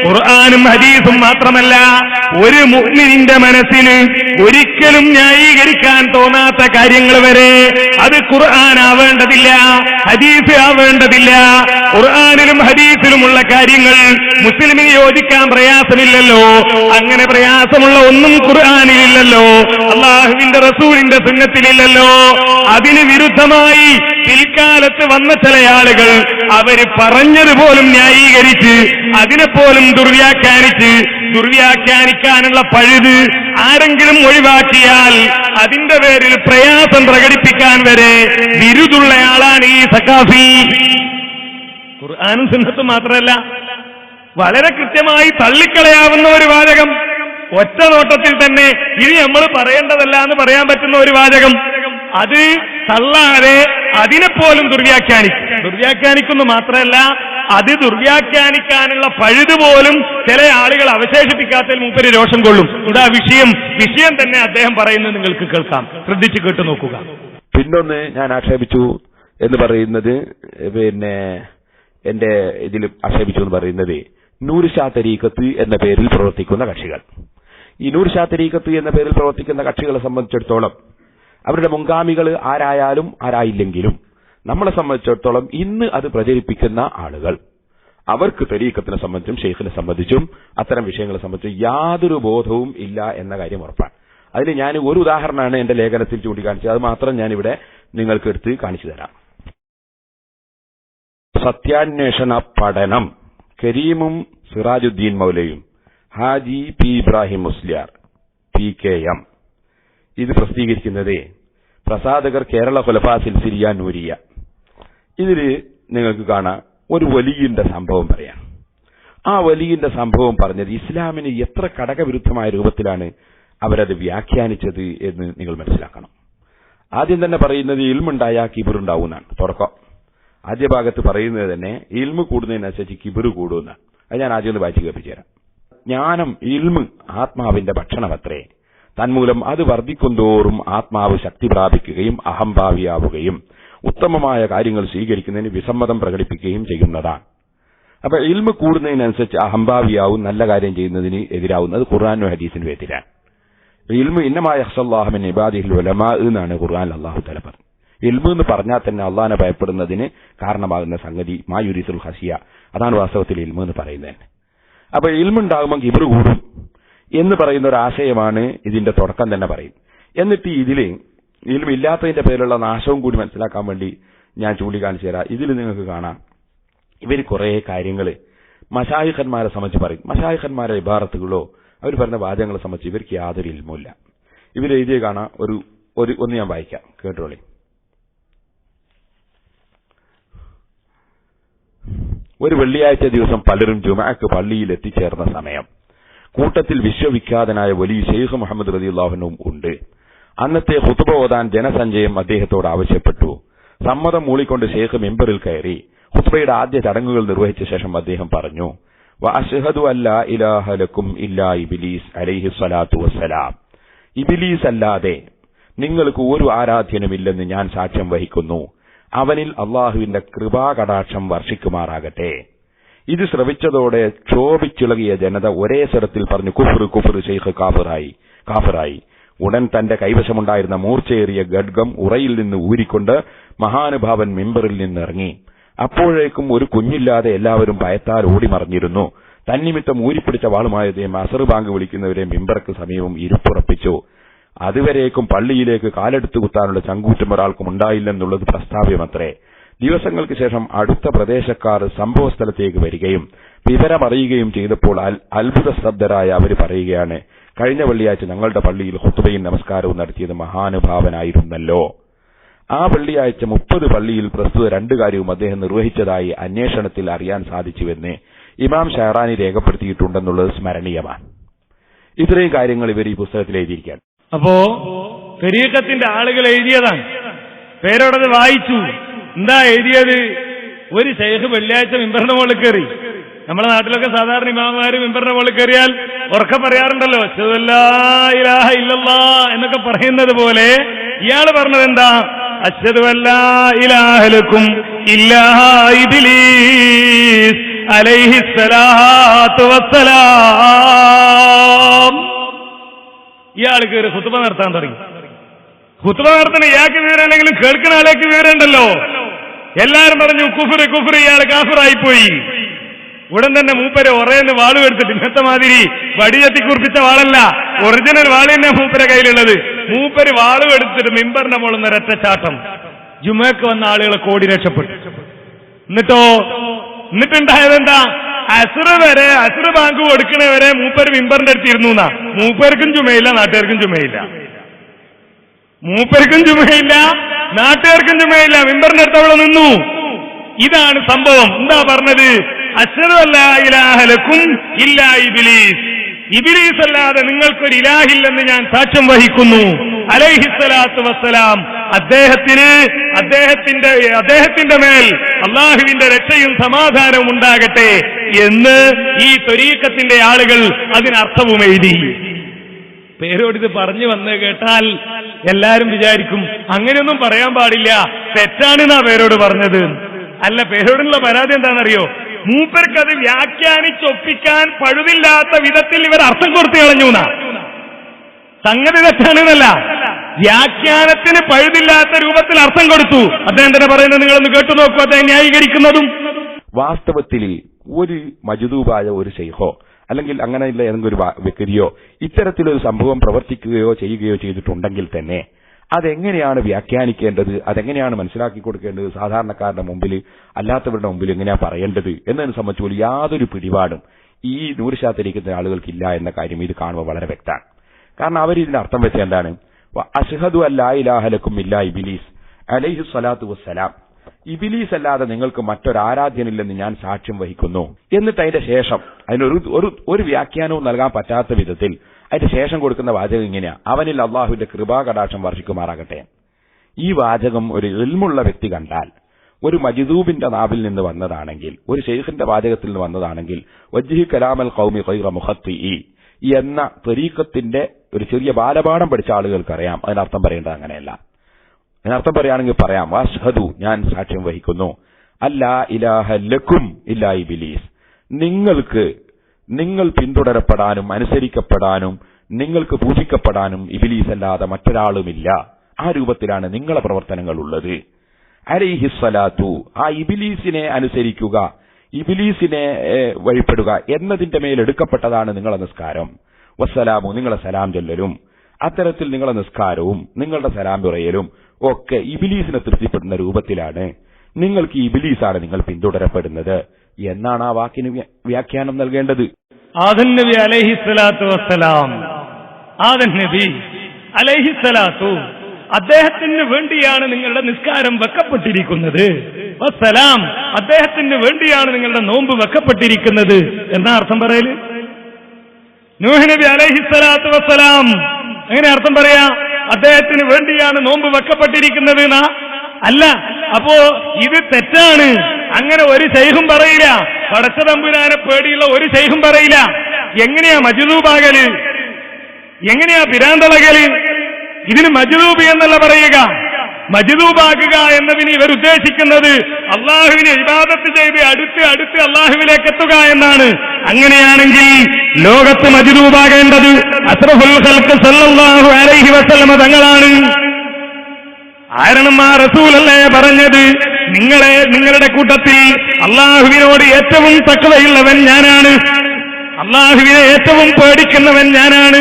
ഖുർആനും ഹദീസും മാത്രമല്ല, ഒരു മുഅ്മിനിന്റെ മനസ്സിന് ഒരിക്കലും ന്യായീകരിക്കാൻ തോന്നാത്ത കാര്യങ്ങൾ വരെ അത് ഖുർആൻ ആവേണ്ടതില്ല, ഹദീസ് ആവേണ്ടതില്ല. ഖുർആനിലും ഹദീസിലുമുള്ള കാര്യങ്ങൾ മുസ്ലിമിന് യോജിക്കാൻ പ്രയാസമില്ലല്ലോ. അങ്ങനെ പ്രയാസമുള്ള ഒന്നും ഖുർആനിലില്ലല്ലോ, അള്ളാഹുവിന്റെ റസൂലിന്റെ സുന്നത്തിലില്ലല്ലോ. അതിന് വിരുദ്ധമായി പിൽക്കാലത്ത് വന്ന ചില ആളുകൾ അവര് പറഞ്ഞതുപോലും ന്യായീകരിച്ച് അതിനെപ്പോലും ദുർവ്യാഖ്യാനിക്കാനുള്ള പഴുത് ആരെങ്കിലും ഒഴിവാക്കിയാൽ അതിന്റെ പേരിൽ പ്രയാസം പ്രകടിപ്പിക്കാൻ വരെ വിരുദുള്ളയാളാണ് ഈ സഖാഫി. ഖുർആനും സുന്നത്തും മാത്രമല്ല, വളരെ കൃത്യമായി തള്ളിക്കളയാവുന്ന ഒരു വാചകം, ഒറ്റ നോട്ടത്തിൽ തന്നെ ഇത് നമ്മൾ പറയേണ്ടതല്ല എന്ന് പറയാൻ പറ്റുന്ന ഒരു വാചകം, അത് തള്ളാതെ അതിനെപ്പോലും ദുർവ്യാഖ്യാനിക്കുന്നു മാത്രമല്ല, അത് ദുർവ്യാഖ്യാനിക്കാനുള്ള പഴുതുപോലും ചില ആളുകൾ അവശേഷിപ്പിക്കാത്തതിൽ മൂപ്പര് രോഷം കൊള്ളും. ഇതാ വിഷയം തന്നെ അദ്ദേഹം പറയുന്നത് നിങ്ങൾക്ക് കേൾക്കാം, ശ്രദ്ധിച്ചു കേട്ടു നോക്കുക. പിന്നൊന്ന് ഞാൻ ആക്ഷേപിച്ചു എന്ന് പറയുന്നത്, എന്റെ ഇതിൽ ആക്ഷേപിച്ചു എന്ന് പറയുന്നത് നൂർ ഷാ തരീഖത്ത് എന്ന പേരിൽ പ്രവർത്തിക്കുന്ന കക്ഷികൾ. ഈ നൂർ ഷാ തരീഖത്ത് എന്ന പേരിൽ പ്രവർത്തിക്കുന്ന കക്ഷികളെ സംബന്ധിച്ചിടത്തോളം അവരുടെ മുൻഗാമികൾ ആരായാലും ആരായില്ലെങ്കിലും നമ്മളെ സംബന്ധിച്ചിടത്തോളം ഇന്ന് അത് പ്രചരിപ്പിക്കുന്ന ആളുകൾ, അവർക്ക് തരീഖത്തിനെ സംബന്ധിച്ചും ഷെയ്ഖിനെ സംബന്ധിച്ചും അത്തരം വിഷയങ്ങളെ സംബന്ധിച്ചും യാതൊരു ബോധവും ഇല്ല എന്ന കാര്യം ഉറപ്പാണ്. അതിന് ഞാൻ ഒരു ഉദാഹരണമാണ് എന്റെ ലേഖനത്തിൽ ചൂണ്ടിക്കാണിച്ചത്, അത് മാത്രം ഞാനിവിടെ നിങ്ങൾക്ക് എടുത്ത് കാണിച്ചു തരാം. സത്യാന്വേഷണ പഠനം കരീമും സിറാജുദ്ദീൻ മൗലയും ഹാജി പി ഇബ്രാഹിം മുസ്ലിയാർ PKM. ഇത് പ്രസിദ്ധീകരിക്കുന്നത് പ്രസാധകർ കേരള ഖുലഫാ സിൽസിലിയ നൂരിയ. ഇതിൽ നിങ്ങൾക്ക് കാണാം ഒരു വലിയന്റെ സംഭവം പറയാം. ആ വലിയന്റെ സംഭവം പറഞ്ഞത് ഇസ്ലാമിന് എത്ര ഘടകവിരുദ്ധമായ രൂപത്തിലാണ് അവരത് വ്യാഖ്യാനിച്ചത് എന്ന് നിങ്ങൾ മനസ്സിലാക്കണം. ആദ്യം തന്നെ പറയുന്നത് ഇൽമുണ്ടായാൽ കിബിറുണ്ടാവും എന്നാണ് തുടക്കം. ആദ്യ ഭാഗത്ത് പറയുന്നത് തന്നെ ഇൽമു കൂടുന്നതിനനുസരിച്ച് കിബിറ് കൂടുമെന്നാണ്. അത് ഞാൻ ആദ്യം ഒന്ന് വായിച്ചു കേൾപ്പിച്ചു തരാം. ജ്ഞാനം ഇൽമ് ആത്മാവിന്റെ ഭക്ഷണമത്രേ, തന്മൂലം അത് വർദ്ധിക്കുന്തോറും ആത്മാവ് ശക്തി പ്രാപിക്കുകയും അഹംഭാവിയാവുകയും ഉത്തമമായ കാര്യങ്ങൾ സ്വീകരിക്കുന്നതിന് വിസമ്മതം പ്രകടിപ്പിക്കുകയും ചെയ്യുന്നതാണ്. അപ്പൊ ഇൽമ് കൂടുന്നതിനനുസരിച്ച് അഹംഭാവിയാവും, നല്ല കാര്യം ചെയ്യുന്നതിന് എതിരാവുന്നത് ഖുർആനും ഹദീസിനും എതിരാണ്. ഇൽമു ഇന്നമാ യഖ്ശല്ലാഹു മിൻ ഇബാദിഹിൽ ഉലമാ എന്നാണ് ഖുർആനിൽ അല്ലാഹു തആല പറഞ്ഞത്. ഇൽമു എന്ന് പറഞ്ഞാൽ തന്നെ അള്ളാഹിനെ ഭയപ്പെടുന്നതിന് കാരണമാകുന്ന സംഗതി മാ യുരീസുൽ ഖശിയ, അതാണ് വാസ്തവത്തിൽ ഇൽമു എന്ന് പറയുന്നത്. അപ്പൊ ഇൽമുണ്ടാകുമ്പോൾ കിബ്റ് കൂടും എന്ന് പറയുന്ന ഒരു ആശയമാണ് ഇതിന്റെ തുടക്കം തന്നെ പറയും. എന്നിട്ട് ഇതില് ഇൽമില്ലാത്തതിന്റെ പേരിലുള്ള നാശവും കൂടി മനസ്സിലാക്കാൻ വേണ്ടി ഞാൻ ചൂണ്ടിക്കാണിച്ചു തരാം. ഇതിൽ നിങ്ങൾക്ക് കാണാം ഇവർ കുറെ കാര്യങ്ങൾ മശായിഖന്മാരെ സംബന്ധിച്ച് പറയും. മശായിഖന്മാരെ ഇബാറത്തുകളോ അവർ പറഞ്ഞ വാചകങ്ങളെ സംബന്ധിച്ച് ഇവർക്ക് യാതൊരു ഇൽമുമില്ല. ഇവരെഴുതിയ കാണാം ഒന്ന് ഞാൻ വായിക്കാം, കേട്ടോളി. ഒരു വെള്ളിയാഴ്ച ദിവസം പലരും ജുമഅക്ക് പള്ളിയിൽ എത്തിച്ചേർന്ന സമയം കൂട്ടത്തിൽ വിശ്വവിഖ്യാതനായ വലിയ ഷെയ്ഖ് മുഹമ്മദ് റളിയല്ലാഹു അൻഹു ഉണ്ട്. അന്നത്തെ ഖുതുബ ഓതാൻ ജനസഞ്ചയം അദ്ദേഹത്തോട് ആവശ്യപ്പെട്ടു. സമ്മതം മൂളിക്കൊണ്ട് ഷെയ്ഖ് മിമ്പറിൽ കയറി ഖുതുബയുടെ ആദ്യ ചടങ്ങുകൾ നിർവഹിച്ച ശേഷം അദ്ദേഹം പറഞ്ഞു, വഅശ്ഹദു അല്ലാ ഇലാഹ ലക്കും ഇല്ലാ ഇബ്ലീസ് അലൈഹി സ്വലാത്തു വസ്സലാം. ഇബ്ലീസ് അല്ലാതെ നിങ്ങൾക്ക് ഒരു ആരാധ്യനുമില്ലെന്ന് ഞാൻ സാക്ഷ്യം വഹിക്കുന്നു. അവനിൽ അള്ളാഹുവിന്റെ കൃപാകടാക്ഷം വർഷിക്കുമാറാകട്ടെ. ഇത് ശ്രവിച്ചതോടെ ക്ഷോഭിച്ചിളകിയ ജനത ഒരേ സ്വരത്തിൽ പറഞ്ഞു, കുഫ്ർ കുഫ്ർ, ഷെയ്ഖ് കാഫിറായി. ഉടൻ തന്റെ കൈവശമുണ്ടായിരുന്ന മൂർച്ചയേറിയ ഖഡ്ഗം ഉറയിൽ നിന്ന് ഊരിക്കൊണ്ട് മഹാനുഭാവൻ മിമ്പറിൽ നിന്നിറങ്ങി. അപ്പോഴേക്കും ഒരു കുഞ്ഞില്ലാതെ എല്ലാവരും ഭയത്താൽ ഓടിമറിഞ്ഞിരുന്നു. തന്നിമിത്തം ഊരിപ്പിടിച്ച വാളുമായി അദ്ദേഹം അസർ ബാങ്ക് വിളിക്കുന്നവരെ മിമ്പർക്ക് സമീപം ഇരുപ്പുറപ്പിച്ചു. അതുവരേക്കും പള്ളിയിലേക്ക് കാലെടുത്തു കുത്താനുള്ള ചങ്കൂറ്റം ഒരാൾക്കും ഉണ്ടായില്ലെന്നുള്ളത് പ്രസ്താവ്യമത്രേ. ദിവസങ്ങൾക്ക് ശേഷം അടുത്ത പ്രദേശക്കാർ സംഭവസ്ഥലത്തേക്ക് വരികയും വിവരമറിയുകയും ചെയ്തപ്പോൾ അത്ഭുത സ്തബ്ധരായ അവർ പറയുകയാണ്, കഴിഞ്ഞ വെള്ളിയാഴ്ച ഞങ്ങളുടെ പള്ളിയിൽ ഖുതുബയും നമസ്കാരവും നടത്തിയത് മഹാനുഭാവനായിരുന്നല്ലോ. ആ വെള്ളിയാഴ്ച 30 പള്ളിയിൽ പ്രസ്തുത 2 കാര്യവും അദ്ദേഹം നിർവഹിച്ചതായി അന്വേഷണത്തിൽ അറിയാൻ സാധിച്ചുവെന്ന് ഇമാം ഷഹറാനി രേഖപ്പെടുത്തിയിട്ടുണ്ടെന്നുള്ളത് സ്മരണീയമാണ്. ഇത്രയും കാര്യങ്ങൾ ഇവർ ഈ പുസ്തകത്തിൽ എഴുതിയിരിക്കുകയാണ്. അപ്പോ തരീഖത്തിന്റെ ആളുകൾ എഴുതിയതാണ്, പേരോടത് വായിച്ചു. എന്താ എഴുതിയത്? ഒരു ശൈഖ് വെള്ളിയാഴ്ച മിമ്പറിന്റെ മുകളിൽ കയറി. നമ്മുടെ നാട്ടിലൊക്കെ സാധാരണ ഇമാമുമാര് മിമ്പറിന്റെ മുകളിൽ കയറിയാൽ ഉറക്കെ പറയാറുണ്ടല്ലോ, അശ്ഹദു അല്ലാ ഇലാഹ ഇല്ലല്ലാഹ് എന്നൊക്കെ പറയുന്നത് പോലെ ഇയാള് പറഞ്ഞത് എന്താ? അശ്ഹദു അല്ലാ ഇലാഹ ലക്കും ഇല്ലാ ഇബ്ലീസ് അലൈഹിസ്സലാത്തു വസ്സലാം. ഇയാൾ കയറി ഖുത്ബ നടത്താൻ തുടങ്ങി. ഖുത്ബ നടത്തണ ഇയാൾക്ക് വിവരമുണ്ടെങ്കിലും കേൾക്കുന്ന ആളേക്ക് വിവരമുണ്ടല്ലോ. എല്ലാരും പറഞ്ഞു കുഫ്റ് കുഫ്റ്, ഇയാൾ കാഫിറായിപ്പോയി. ഉടൻ തന്നെ മൂപ്പര് ഒറേന്ന് വാള് എടുത്തിട്ട്, ഇന്നത്തെ മാതിരി വടിയെത്തി കുറിപ്പിച്ച വാളല്ല, ഒറിജിനൽ വാള് തന്നെ മൂപ്പരെ കയ്യിലുള്ളത്. മൂപ്പര് വാള് എടുത്തിട്ട് മിമ്പറിന്റെ മുകളിൽ ഒരൊറ്റ ചാട്ടം. ജുമയ്ക്ക് വന്ന ആളുകളെ കോടി രക്ഷപ്പെട്ടു. എന്നിട്ടുണ്ടായതെന്താ? അസ്റ് ബാങ്ക് കൊടുക്കണവരെ മൂപ്പര് മിമ്പറിന്റെ അടുത്തിരുന്നു. മൂപ്പർക്കും ചുമയില്ല, നാട്ടുകാർക്കും ചുമയില്ല. മൂപ്പർക്കും ചുമയില്ല, നാട്ടുകാർക്കും ചുമയില്ല. മിമ്പറിന്റെ അടുത്ത് അവിടെ നിന്നു. ഇതാണ് സംഭവം. എന്താ പറഞ്ഞത്? അശ്ഹദു അല്ലാ ഇലാഹ ലക്കും ഇല്ലാ ഇബ്ലീസ്. ഇബ്ലീസ് അല്ലാതെ നിങ്ങൾക്കൊരു ഇലാഹില്ലെന്ന് ഞാൻ സാക്ഷ്യം വഹിക്കുന്നു. അലൈഹിസ്സലാത്തു വസ്സലാം. അദ്ദേഹത്തിന്റെ മേൽ അള്ളാഹുവിന്റെ രക്ഷയും സമാധാനവും ഉണ്ടാകട്ടെ എന്ന് ഈ ത്വരീഖത്തിന്റെ ആളുകൾ അതിനർത്ഥവും എഴുതി. പേരോടിത് പറഞ്ഞു വന്ന് കേട്ടാൽ എല്ലാരും വിചാരിക്കും അങ്ങനെയൊന്നും പറയാൻ പാടില്ല, തെറ്റാണെന്നാ പേരോട് പറഞ്ഞത്. അല്ല, പേരോടുള്ള പരാതി എന്താണെന്നറിയോ? മൂപ്പർക്കത് വ്യാഖ്യാനിച്ചൊപ്പിക്കാൻ പഴുതില്ലാത്ത വിധത്തിൽ ഇവർ അർത്ഥം കൊടുത്തു കളഞ്ഞു. സംഗതി തെറ്റാണെന്നല്ല, വ്യാഖ്യാനത്തിന് പഴുതില്ലാത്ത രൂപത്തിൽ അർത്ഥം കൊടുത്തു. അദ്ദേഹം തന്നെ പറയുന്നത് നിങ്ങളൊന്ന് കേട്ടു നോക്കൂ, അദ്ദേഹം ന്യായീകരിക്കുന്നതും. വാസ്തവത്തിൽ ഒരു മജ്ദൂബായ ഒരു ശൈഖോ അല്ലെങ്കിൽ അങ്ങനെയുള്ള ഏതെങ്കിലും ഒരു വ്യക്തിയോ ഇത്തരത്തിലൊരു സംഭവം പ്രവർത്തിക്കുകയോ ചെയ്യുകയോ ചെയ്തിട്ടുണ്ടെങ്കിൽ തന്നെ അതെങ്ങനെയാണ് വ്യാഖ്യാനിക്കേണ്ടത്, അതെങ്ങനെയാണ് മനസ്സിലാക്കി കൊടുക്കേണ്ടത്, സാധാരണക്കാരുടെ മുമ്പിൽ അല്ലാത്തവരുടെ മുമ്പിൽ എങ്ങനെയാ പറയേണ്ടത് എന്നതിനെ സംബന്ധിച്ച് യാതൊരു പിടിപാടും ഈ നൂറുശാത്തിരിക്കുന്ന ആളുകൾക്കില്ല എന്ന കാര്യം ഇത് കാണുമ്പോൾ വളരെ വ്യക്തമാണ്. കാരണം അവർ ഇതിന് അർത്ഥം വെച്ച എന്താണ്? അശ്ഹദു അല്ലാ ഇലാഹ ലക്കും ഇല്ലാ ഇബ്ലീസ് അലൈഹിസ്സലാത്തു വസ്സലാം. ഇബ്ലീസ് അല്ലാതെ നിങ്ങൾക്ക് മറ്റൊരാരാധ്യനില്ലെന്ന് ഞാൻ സാക്ഷ്യം വഹിക്കുന്നു. എന്നിട്ട് അതിന്റെ ശേഷം അതിനൊരു വ്യാഖ്യാനവും നൽകാൻ പറ്റാത്ത വിധത്തിൽ അതിന്റെ ശേഷം കൊടുക്കുന്ന വാചകം ഇങ്ങനെയാ: അവനിൽ അള്ളാഹുവിന്റെ കൃപാകടാക്ഷം വർഷിക്കുമാറാകട്ടെ. ഈ വാചകം ഒരു ഇൽമുള്ള വ്യക്തി കണ്ടാൽ, ഒരു മജ്ദൂബിന്റെ നാവിൽ നിന്ന് വന്നതാണെങ്കിൽ, ഒരു ശൈഖിന്റെ വാചകത്തിൽ നിന്ന് വന്നതാണെങ്കിൽ, വജ്ഹി കലാമൽ ഖൗമി ഖൈറ മുഖത്തിഇ എന്ന ത്വരീഖത്തിന്റെ ഒരു ചെറിയ ബാലപാഠം പഠിച്ച ആളുകൾക്കറിയാം അതിനർത്ഥം പറയേണ്ടത് അങ്ങനെയല്ല. അതിനർത്ഥം പറയുകയാണെങ്കിൽ പറയാം: അശ്ഹദു, ഞാൻ സാക്ഷ്യം വഹിക്കുന്നു, അല്ലാ ഇലാഹ ലക്കും ഇല്ലാ ഇബ്ലീസ്. നിങ്ങൾ പിന്തുടരപ്പെടാനും അനുസരിക്കപ്പെടാനും നിങ്ങൾക്ക് പൂജിക്കപ്പെടാനും ഇബ്ലീസ് അല്ലാതെ മറ്റൊരാളുമില്ല. ആ രൂപത്തിലാണ് നിങ്ങളെ പ്രവർത്തനങ്ങൾ ഉള്ളത്. അലൈഹിസ്സലാത്തു, ആ ഇബ്ലീസിനെ അനുസരിക്കുക, ഇബ്ലീസിനെ വഴിപ്പെടുക എന്നതിന്റെ മേൽ എടുക്കപ്പെട്ടതാണ് നിങ്ങളെ നിസ്കാരം. വസ്സലാമു, നിങ്ങളെ സലാം ചൊല്ലലും. അത്തരത്തിൽ നിങ്ങളെ നിസ്കാരവും നിങ്ങളുടെ സലാം പറയലും ഒക്കെ ഇബ്ലീസിനെ തൃപ്തിപ്പെടുന്ന രൂപത്തിലാണ്. നിങ്ങൾക്ക് ഇബ്ലീസാണ് നിങ്ങൾ പിന്തുടരപ്പെടുന്നത് എന്നാണ് ആ വാക്കിന് വ്യാഖ്യാനം നൽകേണ്ടത്. ആദം നബി അലൈഹിസ്സലാത്തു വസ്സലാം, ആദം നബി അലൈഹിസ്സലാത്തു, അദ്ദേഹത്തിന് വേണ്ടിയാണ് നിങ്ങളുടെ നിസ്കാരം വെക്കപ്പെട്ടിരിക്കുന്നത്. വസ്സലാം, അദ്ദേഹത്തിന് വേണ്ടിയാണ് നിങ്ങളുടെ നോമ്പ് വെക്കപ്പെട്ടിരിക്കുന്നത് എന്നാ അർത്ഥം പറയല്. നൂഹ് നബി അലൈഹിസ്സലാത്തു വസ്സലാം എങ്ങനെ അർത്ഥം പറയാ? അദ്ദേഹത്തിന് വേണ്ടിയാണ് നോമ്പ് വെക്കപ്പെട്ടിരിക്കുന്നത് എന്നാ? അല്ല. അപ്പോ ഇത് തെറ്റാണ്. അങ്ങനെ ഒരു ശൈഖും പറയില്ല. പടച്ച തമ്പുരാനെ പേടിയുള്ള ഒരു ശൈഖും പറയില്ല. എങ്ങനെയാ മജ്ദൂബാകല്? എങ്ങനെയാ പിരാന്തളകല്? ഇതിന് മജ്ദൂബ് എന്നല്ല പറയുക. മജ്ദൂബാകുക എന്നതിന് ഇവർ ഉദ്ദേശിക്കുന്നത് അള്ളാഹുവിനെ ഇബാദത്ത് ചെയ്ത് അടുത്ത് അള്ളാഹുവിലേക്ക് എത്തുക എന്നാണ്. അങ്ങനെയാണെങ്കിൽ ലോകത്ത് മജ്ദൂബാകേണ്ടത് അഷ്റഫുൽ ഖൽഖ് സല്ലല്ലാഹു അലൈഹി വസല്ലമ തങ്ങളാണ്. ആരണം ആ റസൂലല്ലേ പറഞ്ഞത്, നിങ്ങളുടെ കൂട്ടത്തിൽ അള്ളാഹുവിനോട് ഏറ്റവും തഖ്വയുള്ളവൻ ഞാനാണ്, അള്ളാഹുവിനെ ഏറ്റവും പേടിക്കുന്നവൻ ഞാനാണ്.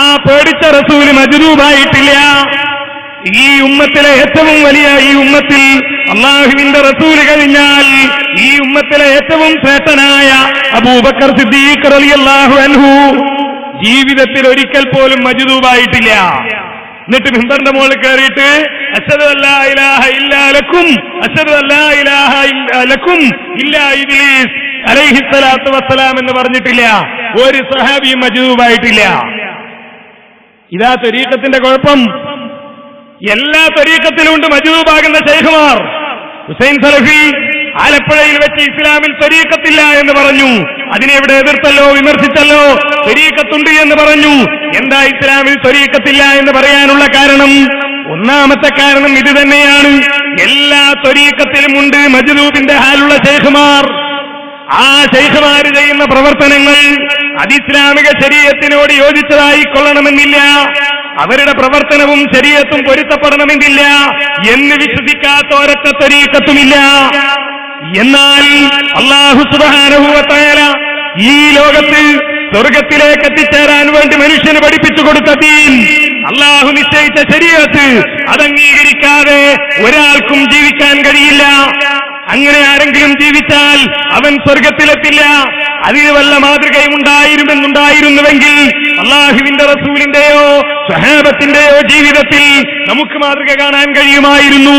ആ പേടിച്ച റസൂല് മജ്ദൂബായിട്ടില്ല. ഈ ഉമ്മത്തിലെ ഏറ്റവും വലിയ ഈ ഉമ്മത്തിൽ അള്ളാഹുവിന്റെ റസൂല് കഴിഞ്ഞാൽ ഈ ഉമ്മത്തിലെ ഏറ്റവും ശ്രേഷ്ഠനായ അബൂബക്കർ സിദ്ദീഖ് റളിയല്ലാഹു അൻഹു ജീവിതത്തിൽ ഒരിക്കൽ പോലും മജ്ദൂബായിട്ടില്ല. എന്നിട്ട് മിമ്പറിന്റെ മുകളിൽ കയറിയിട്ട് അശ്ഹദു അല്ലാ ഇലാഹ ഇല്ലാ ലക്കും, അശ്ഹദു അല്ലാ ഇലാഹ ഇല്ലാ ലക്കും ഇല്ലാ ഇബ്ലീസ് അലൈഹിസ്സലാത്തു വസ്സലാം എന്ന് പറഞ്ഞിട്ടില്ല. ഒരു സഹാബിയും മജ്ദൂബായിട്ടില്ല. ഇതാ ത്വരീഖത്തിന്റെ കുഴപ്പം. എല്ലാ ത്വരീഖത്തിലും ഉണ്ട് മജ്ദൂബാകുന്ന ശൈഖുമാർ. ഹുസൈൻ സലഫി ആലപ്പുഴയിൽ വെച്ച് ഇസ്ലാമിൽ ത്വരീഖത്തില്ല എന്ന് പറഞ്ഞു. അതിനെ ഇവിടെ എതിർത്തല്ലോ, വിമർശിച്ചല്ലോ. ത്വരീഖത്തുണ്ട് എന്ന് പറഞ്ഞു. എന്താ ഇസ്ലാമിൽ ത്വരീഖത്തില്ല എന്ന് പറയാനുള്ള കാരണം? ഒന്നാമത്തെ കാരണം ഇത് തന്നെയാണ്. എല്ലാ ത്വരീഖത്തിലും ഉണ്ട് മജ്ദൂബിന്റെ ഹാലുള്ള ശൈഖുമാർ. ആ ശൈഖുമാര് ചെയ്യുന്ന പ്രവർത്തനങ്ങൾ അതിസ്ലാമിക ശരീഅത്തിനോട് യോജിച്ചതായി കൊള്ളണമെന്നില്ല, അവരുടെ പ്രവർത്തനവും ശരീഅത്തും പൊരുത്തപ്പെടണമെന്നില്ല എന്ന് വിശ്വസിക്കാത്ത ഒരൊറ്റ ത്വരീഖത്തുമില്ല. എന്നാൽ അല്ലാഹു സുബ്ഹാനഹു വ തആല ഈ ലോകത്ത് സ്വർഗത്തിലേക്ക് എത്തിച്ചേരാൻ വേണ്ടി മനുഷ്യന് പഠിപ്പിച്ചു കൊടുത്ത ദീൻ, അല്ലാഹു നിശ്ചയിച്ച ശരീഅത്ത്, അതംഗീകരിക്കാതെ ഒരാൾക്കും ജീവിക്കാൻ കഴിയില്ല. അങ്ങനെ ആരെങ്കിലും ജീവിച്ചാൽ അവൻ സ്വർഗത്തിലെത്തില്ല. അതിന് വല്ല മാതൃകയും ഉണ്ടായിരുന്നുവെങ്കിൽ അല്ലാഹുവിന്റെ റസൂലിന്റെയോ സ്വഹാബത്തിന്റെയോ ജീവിതത്തിൽ നമുക്ക് മാതൃക കാണാൻ കഴിയുമായിരുന്നു.